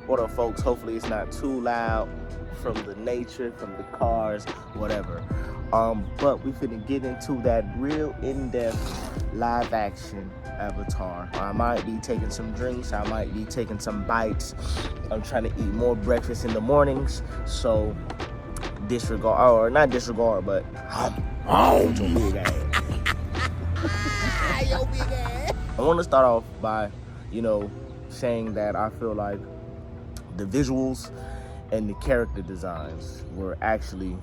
What up, folks? Hopefully it's not too loud from the nature, from the cars, whatever. But we finna get into that real in-depth live action Avatar. I might be taking some drinks, I might be taking some bites. I'm trying to eat more breakfast in the mornings, so disregard, or not disregard, but with your big ass. Your big ass. I want to start off by, saying that I feel like the visuals and the character designs were actually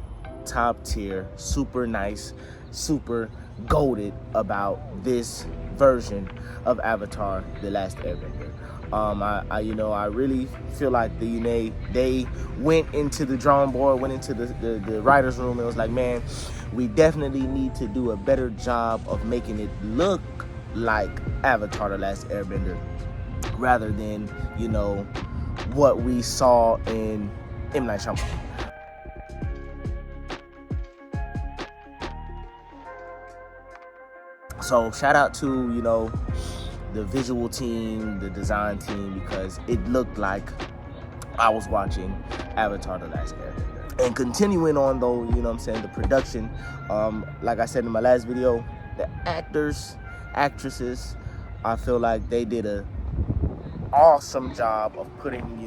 top tier, super nice, super goated about this version of Avatar: The Last Airbender. I really feel like they went into the drawing board, went into the writer's room, and was like, man, we definitely need to do a better job of making it look like Avatar: The Last Airbender, rather than, what we saw in M. Night Shyamalan. So shout out to, the visual team, the design team, because it looked like I was watching Avatar: The Last Airbender. And continuing on though, the production, like I said in my last video, the actors, actresses, I feel like they did a awesome job of putting,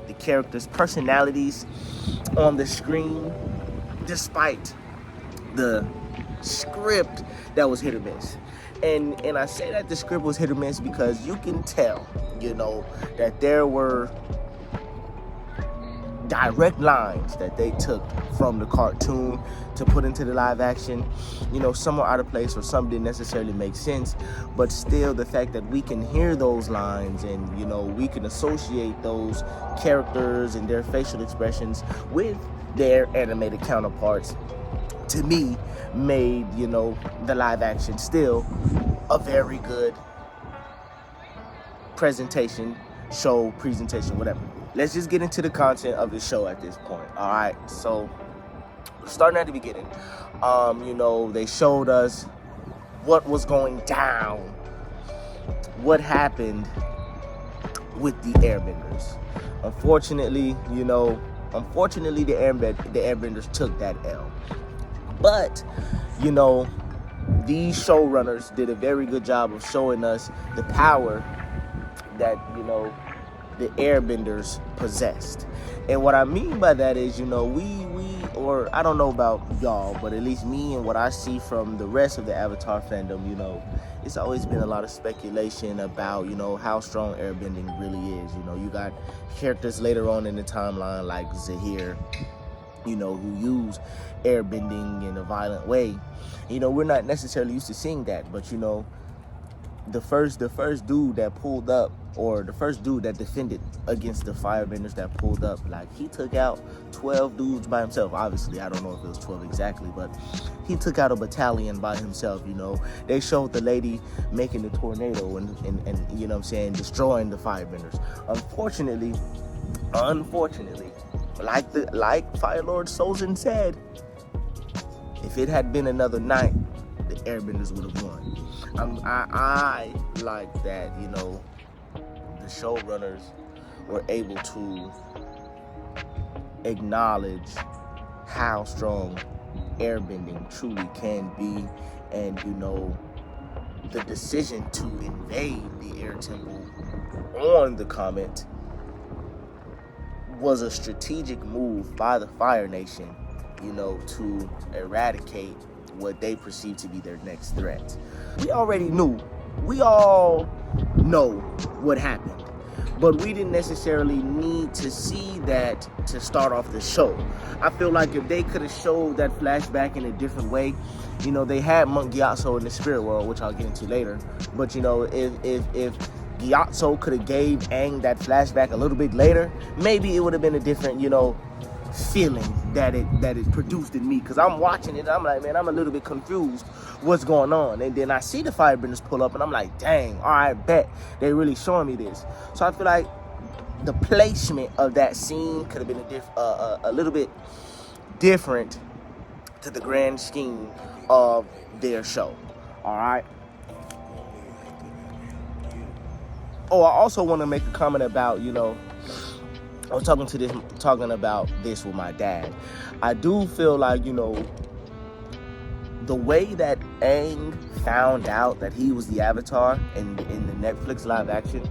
the characters' personalities on the screen, despite the script that was hit or miss. And I say that the script was hit or miss because you can tell, that there were direct lines that they took from the cartoon to put into the live action. Some were out of place or some didn't necessarily make sense, but still the fact that we can hear those lines and, we can associate those characters and their facial expressions with their animated counterparts, to me, made, the live action still a very good presentation, whatever. Let's just get into the content of the show at this point. All right, so starting at the beginning, they showed us what was going down, what happened with the Airbenders. Unfortunately, the Airbenders took that L. But, these showrunners did a very good job of showing us the power that, the Airbenders possessed. And what I mean by that is, or I don't know about y'all, but at least me and what I see from the rest of the Avatar fandom, it's always been a lot of speculation about, how strong airbending really is. You got characters later on in the timeline like Zahir, who use airbending in a violent way. We're not necessarily used to seeing that, but the first dude that pulled up, or the first dude that defended against the firebenders that pulled up, like, he took out 12 dudes by himself. Obviously, I don't know if it was 12 exactly, but he took out a battalion by himself. They showed the lady making the tornado and destroying the firebenders. Unfortunately, like Fire Lord Sozin said, if it had been another night, the Airbenders would have won. I like that, the showrunners were able to acknowledge how strong airbending truly can be, and the decision to invade the air temple on the Comet was a strategic move by the Fire Nation, to eradicate what they perceive to be their next threat. We all know what happened, but we didn't necessarily need to see that to start off the show. I feel like if they could have showed that flashback in a different way, they had Monk Gyatso in the spirit world, which I'll get into later, but if Gyatso could have gave Aang that flashback a little bit later, maybe it would have been a different, feeling that it produced in me. Because I'm watching it, I'm like, man, I'm a little bit confused what's going on. And then I see the firebenders pull up and I'm like, dang, all right, bet they really showing me this. So I feel like the placement of that scene could have been a little bit different to the grand scheme of their show. All right. Oh, I also want to make a comment about, I was talking about this with my dad. I do feel like, the way that Aang found out that he was the Avatar in the Netflix live action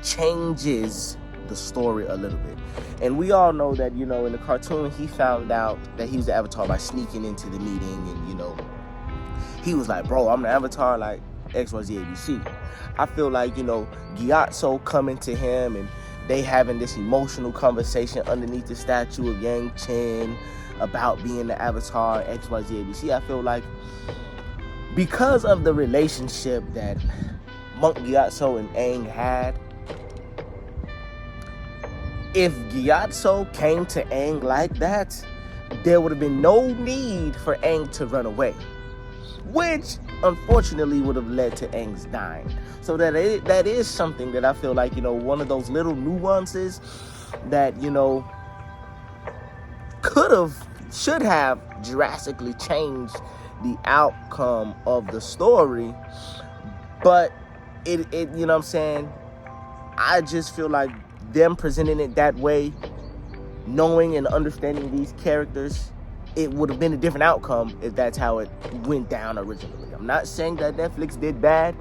changes the story a little bit. And we all know that, in the cartoon, he found out that he was the Avatar by sneaking into the meeting, and, he was like, bro, I'm the Avatar, like XYZ ABC. I feel like, Gyatso coming to him and they having this emotional conversation underneath the statue of Yang Chen about being the Avatar, XYZ ABC. I feel like because of the relationship that Monk Gyatso and Aang had, if Gyatso came to Aang like that, there would have been no need for Aang to run away, which unfortunately would have led to Aang's dying. So that is something that I feel like, one of those little nuances that, should have drastically changed the outcome of the story. But it you know what I'm saying? I just feel like them presenting it that way, knowing and understanding these characters, it would have been a different outcome if that's how it went down originally. I'm not saying that Netflix did bad.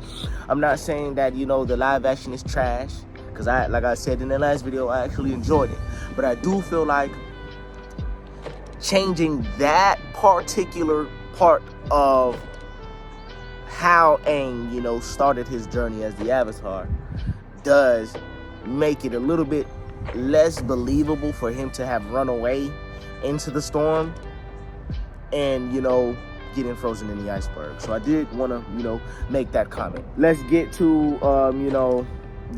I'm not saying that, the live action is trash. Because like I said in the last video, I actually enjoyed it. But I do feel like changing that particular part of how Aang, started his journey as the Avatar does make it a little bit less believable for him to have run away into the storm and, getting frozen in the iceberg. So I did want to, make that comment. Let's get to,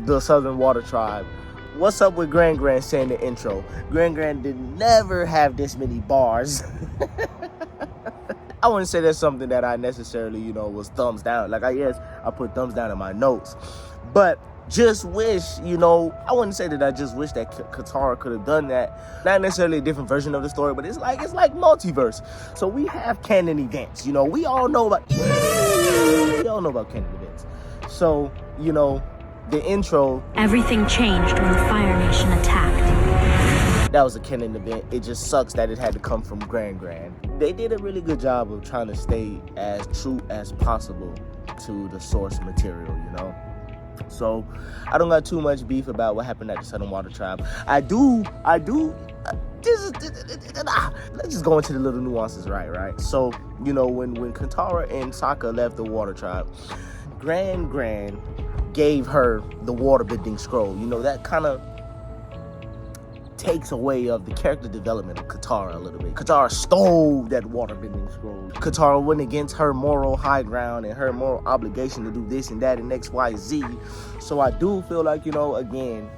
the Southern Water Tribe. What's up with Grand Grand saying the intro? Grand Grand did never have this many bars. I wouldn't say that's something that I necessarily, was thumbs down. Like, I put thumbs down in my notes. But just wish, I wouldn't say that I just wish that Katara could have done that. Not necessarily a different version of the story, but it's like multiverse. So we have canon events, we all know about canon events. So, the intro. Everything changed when the Fire Nation attacked. That was a canon event. It just sucks that it had to come from Grand Grand. They did a really good job of trying to stay as true as possible to the source material, So I don't got too much beef about what happened at the Southern Water Tribe. I do. Let's just go into the little nuances, right? So, when Katara and Sokka left the Water Tribe, Grand Grand gave her the waterbending scroll. That kind of takes away of the character development of Katara a little bit. Katara stole that waterbending scroll. Katara went against her moral high ground and her moral obligation to do this and that and X, Y, Z. So I do feel like, again,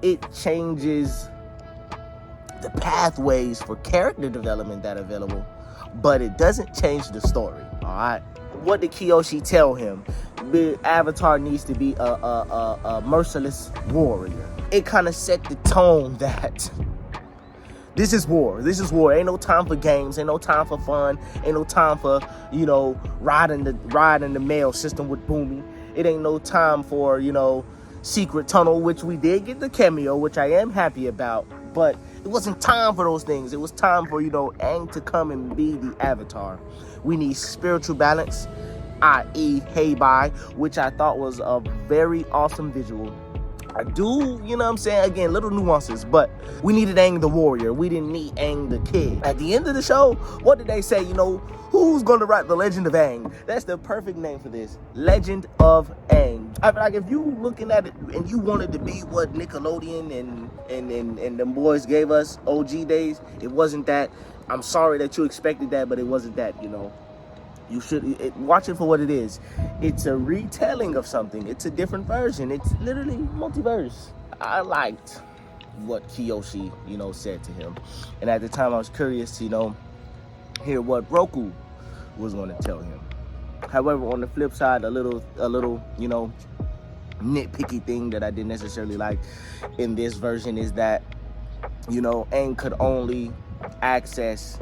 it changes the pathways for character development that are available, but it doesn't change the story, all right? What did Kyoshi tell him? The Avatar needs to be a merciless warrior. It kind of set the tone that this is war. Ain't no time for games. Ain't no time for fun. Ain't no time for, riding the mail system with Boomy. It ain't no time for, secret tunnel, which we did get the cameo, which I am happy about. But it wasn't time for those things. It was time for, Aang to come and be the Avatar. We need spiritual balance, i.e. Heibai, which I thought was a very awesome visual. I do, again, little nuances, but we needed Aang the warrior. We didn't need Aang the kid. At the end of the show, what did they say? Who's going to write The Legend of Aang? That's the perfect name for this. Legend of Aang. I feel like if you looking at it and you wanted to be what Nickelodeon and them boys gave us, OG days, it wasn't that. I'm sorry that you expected that, but it wasn't that, You should watch it for what it is. It's a retelling of something. It's a different version. It's literally multiverse. I liked what Kyoshi, said to him. And at the time, I was curious to, hear what Roku was going to tell him. However, on the flip side, a little, nitpicky thing that I didn't necessarily like in this version is that, Aang could only access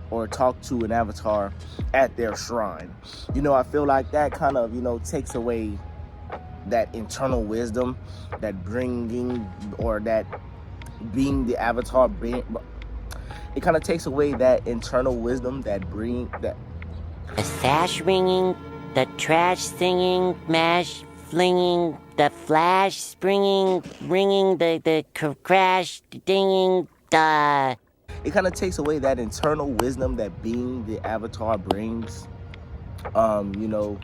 or talk to an Avatar at their shrine. I feel like that kind of, takes away that internal wisdom, that bringing, or that being the avatar, it kind of takes away that internal wisdom that bring that. The sash ringing, the trash singing, mash flinging, the flash springing, ringing, the crash dinging, the... It kind of takes away that internal wisdom that being the avatar brings, you know,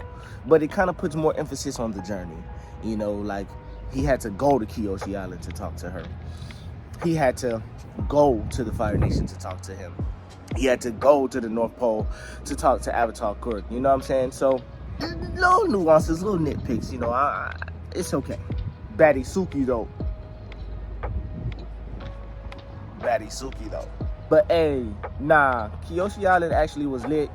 but it kind of puts more emphasis on the journey. You know, like he had to go to Kyoshi Island to talk to her. He had to go to the Fire Nation to talk to him. He had to go to the North Pole to talk to Avatar Kurk. You know what I'm saying? So, little nuances, little nitpicks, you know, it's okay. Baddie Suki, though. But, hey, nah, Kyoshi Island actually was lit.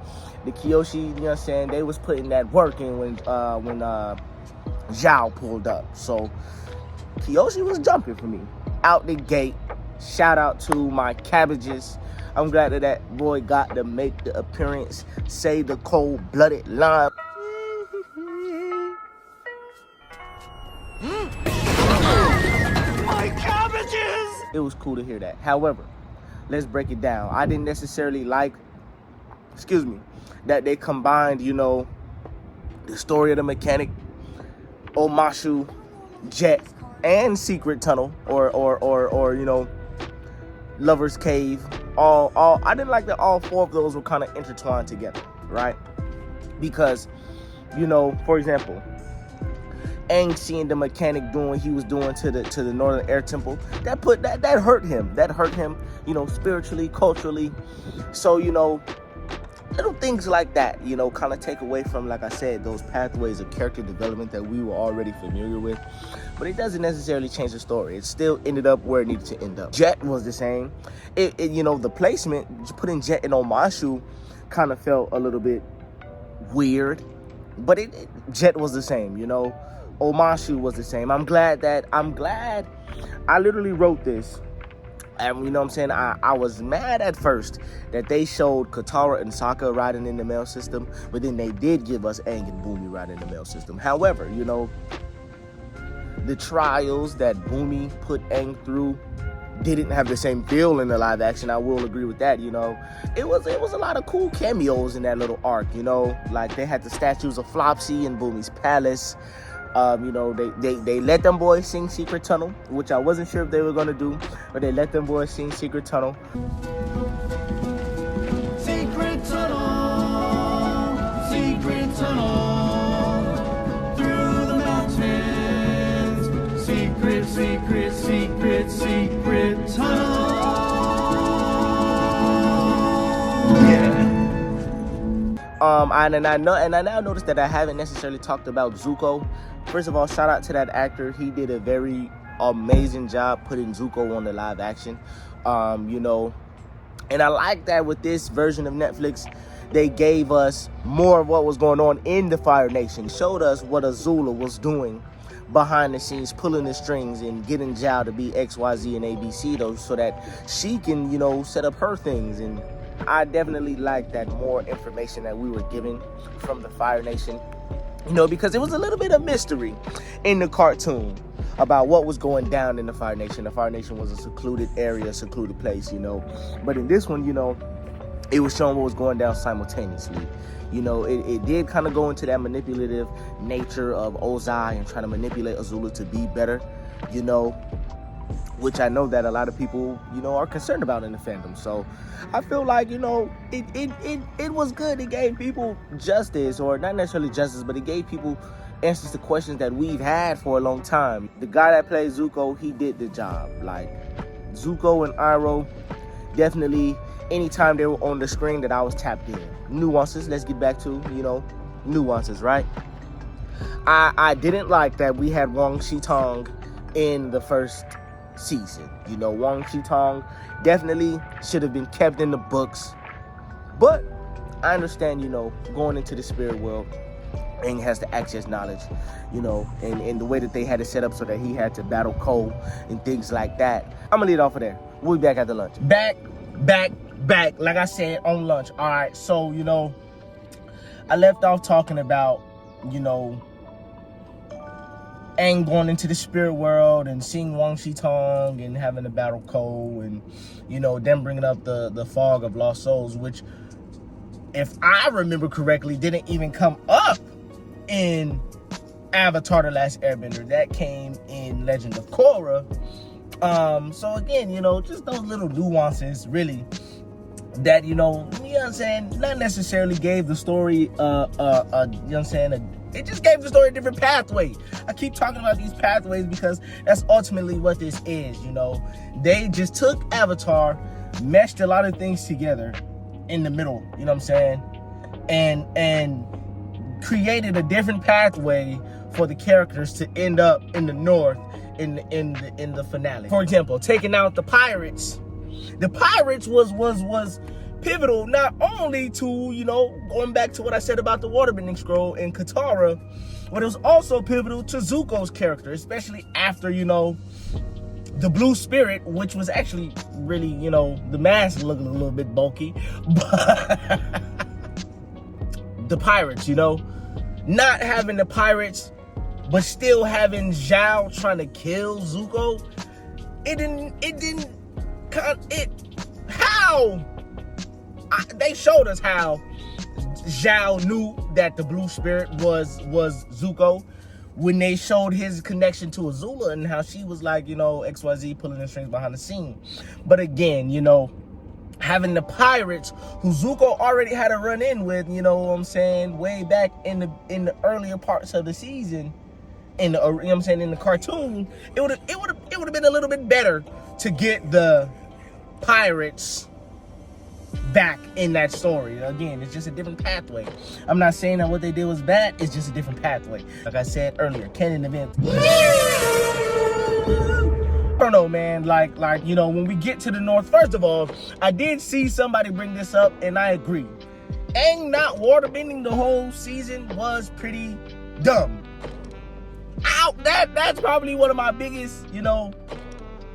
The Kyoshi, you know what I'm saying, they was putting that work in when Zhao pulled up. So, Kyoshi was jumping for me. Out the gate. Shout out to my cabbages. I'm glad that that boy got to make the appearance, say the cold-blooded line. My cabbages! It was cool to hear that. However, let's break it down. I didn't necessarily like, that they combined, you know, the story of the mechanic, Omashu, Jet, and Secret Tunnel, or you know, Lover's Cave. I didn't like that all four of those were kind of intertwined together, right? Because, you know, for example, Aang seeing the mechanic doing what he was doing to the Northern Air Temple, that hurt him. That hurt him, you know, spiritually, culturally. So, you know, little things like that, you know, kind of take away from, like I said, those pathways of character development that we were already familiar with. But it doesn't necessarily change the story. It still ended up where it needed to end up. Jet was the same. You know, the placement, putting Jet in Omashu kind of felt a little bit weird. But Jet was the same, you know. Omashu was the same. I'm glad. I literally wrote this. And you know what I'm saying? I was mad at first that they showed Katara and Sokka riding in the mail system, but then they did give us Aang and Bumi riding in the mail system. However, you know, the trials that Bumi put Aang through didn't have the same feel in the live action. I will agree with that, you know. It was a lot of cool cameos in that little arc, you know. Like they had the statues of Flopsy in Bumi's palace. You know, they let them boys sing Secret Tunnel, which I wasn't sure if they were gonna do, but they let them boys sing Secret Tunnel. Secret tunnel, secret tunnel, through the mountains, secret, secret, secret, secret tunnel. Yeah. And I now noticed that I haven't necessarily talked about Zuko. First of all, shout out to that actor. He did a very amazing job putting Zuko on the live action. You know, and I like that with this version of Netflix, they gave us more of what was going on in the Fire Nation. Showed us what Azula was doing behind the scenes, pulling the strings and getting Zhao to be X, Y, Z, and ABC, though, so that she can, you know, set up her things. And I definitely like that more information that we were given from the Fire Nation, you know, because it was a little bit of mystery in the cartoon about what was going down in the Fire Nation. The Fire Nation was a secluded area, secluded place, you know. But in this one, you know, it was showing what was going down simultaneously. You know, it did kind of go into that manipulative nature of Ozai and trying to manipulate Azula to be better, you know, which I know that a lot of people, you know, are concerned about in the fandom. So I feel like, you know, it was good. It gave people justice, or not necessarily justice, but it gave people answers to questions that we've had for a long time. The guy that plays Zuko, he did the job. Like, Zuko and Iroh, definitely, anytime they were on the screen that I was tapped in. Nuances, let's get back to, you know, nuances, right? I didn't like that we had Wang Shitong in the first season. You know, Wang Shitong definitely should have been kept in the books. But I understand, you know, going into the spirit world, Aang has to access knowledge, you know, and the way that they had it set up so that he had to battle Cole and things like that. I'm gonna lead off of there. We'll be back after lunch. Back. Like I said, on lunch. All right, so, you know, I left off talking about, you know, Aang going into the spirit world and seeing Wang Shi-tong and having a battle Ko, and you know, them bringing up the fog of lost souls, which, if I remember correctly, didn't even come up in Avatar: The Last Airbender. That came in Legend of Korra. So again, you know, just those little nuances, really, that, you know what I'm saying, not necessarily gave the story, you know what I'm saying, it just gave the story a different pathway. I keep talking about these pathways because that's ultimately what this is, you know. They just took Avatar, meshed a lot of things together in the middle, you know what I'm saying, and created a different pathway for the characters to end up in the north in the finale. For example, taking out the pirates. The pirates was pivotal, not only to, you know, going back to what I said about the waterbending scroll in Katara, but it was also pivotal to Zuko's character, especially after, you know, the blue spirit, which was actually really, you know, the mask looked a little bit bulky, but the pirates, you know, not having the pirates, but still having Zhao trying to kill Zuko, they showed us how Zhao knew that the blue spirit was Zuko when they showed his connection to Azula and how she was like, you know, XYZ pulling the strings behind the scene. But again, you know, having the pirates who Zuko already had a run in with, you know what I'm saying, way back in the earlier parts of the season, in the, you know what I'm saying, in the cartoon, it would have been a little bit better to get the pirates back in that story. Again, it's just a different pathway. I'm not saying that what they did was bad, it's just a different pathway. Like I said earlier, canon event. I don't know, man, like, you know, when we get to the north, first of all, I did see somebody bring this up, and I agree. Aang not waterbending the whole season was pretty dumb. That's probably one of my biggest, you know,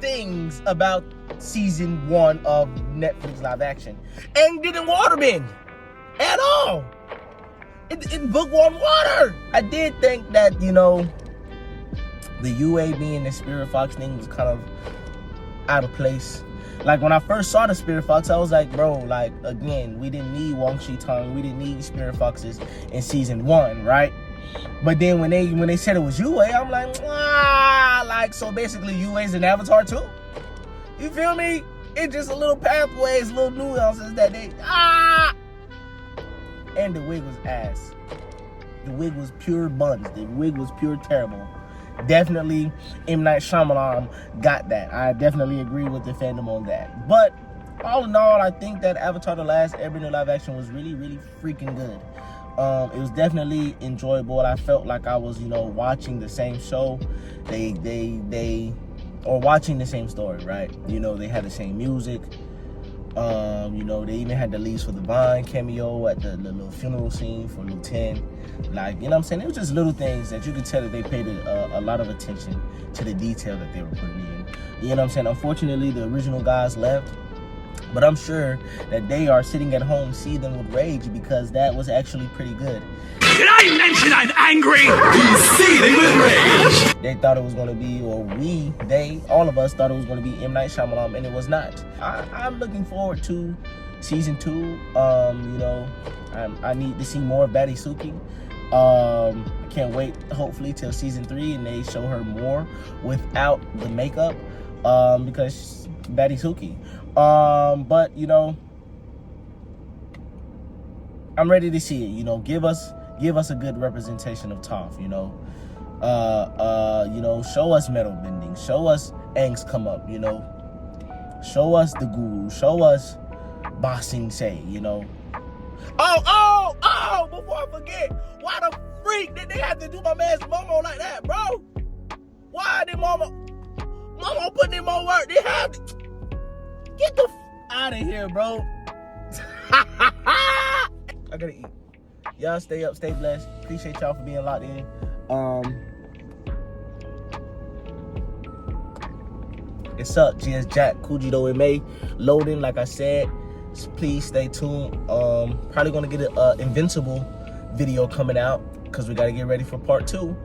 things about season 1 of Netflix live action. Aang didn't waterbend at all. It bookworm water. I did think that, you know, the UA being the Spirit Fox thing was kind of out of place. Like, when I first saw the Spirit Fox, I was like, bro, like, again, we didn't need Wang Shi-tong, we didn't need Spirit Foxes in season 1, right? But then when they said it was UA, I'm like, like, so basically UA's an Avatar too? You feel me? It's just a little pathways, little nuances that they, And the wig was ass. The wig was pure buns. The wig was pure terrible. Definitely M. Night Shyamalan got that. I definitely agree with the fandom on that. But all in all, I think that Avatar: The Last Airbender live action was really, really freaking good. It was definitely enjoyable. I felt like I was, you know, watching the same show. Or watching the same story, right? You know, they had the same music. You know, they even had the Leaves for the Vine cameo at the little funeral scene for Lieutenant. Like, you know what I'm saying? It was just little things that you could tell that they paid a lot of attention to the detail that they were putting in. You know what I'm saying? Unfortunately, the original guys left. But I'm sure that they are sitting at home seething with rage because that was actually pretty good. Did I mention I'm angry? He's seething with rage. They thought it was going to be, or all of us thought it was going to be M. Night Shyamalan, and it was not. I'm looking forward to season 2. You know, I need to see more of Dissected. I can't wait, hopefully, till season 3 and they show her more without the makeup, because Dissected. But, you know, I'm ready to see it. You know, give us a good representation of Toph, you know. You know, show us metal bending, show us Aang's come up, you know. Show us the Guru, show us Ba Sing Se, you know. Oh, before I forget, why the freak did they have to do my man's Momo like that, bro? Why did Momo putting in more work? They have to get the out of here, bro. I gotta eat. Y'all stay up, stay blessed. Appreciate y'all for being locked in. It's up, GS Jack, Kujido MA, loading, like I said. Please stay tuned. Probably gonna get an Invincible video coming out because we gotta get ready for part 2.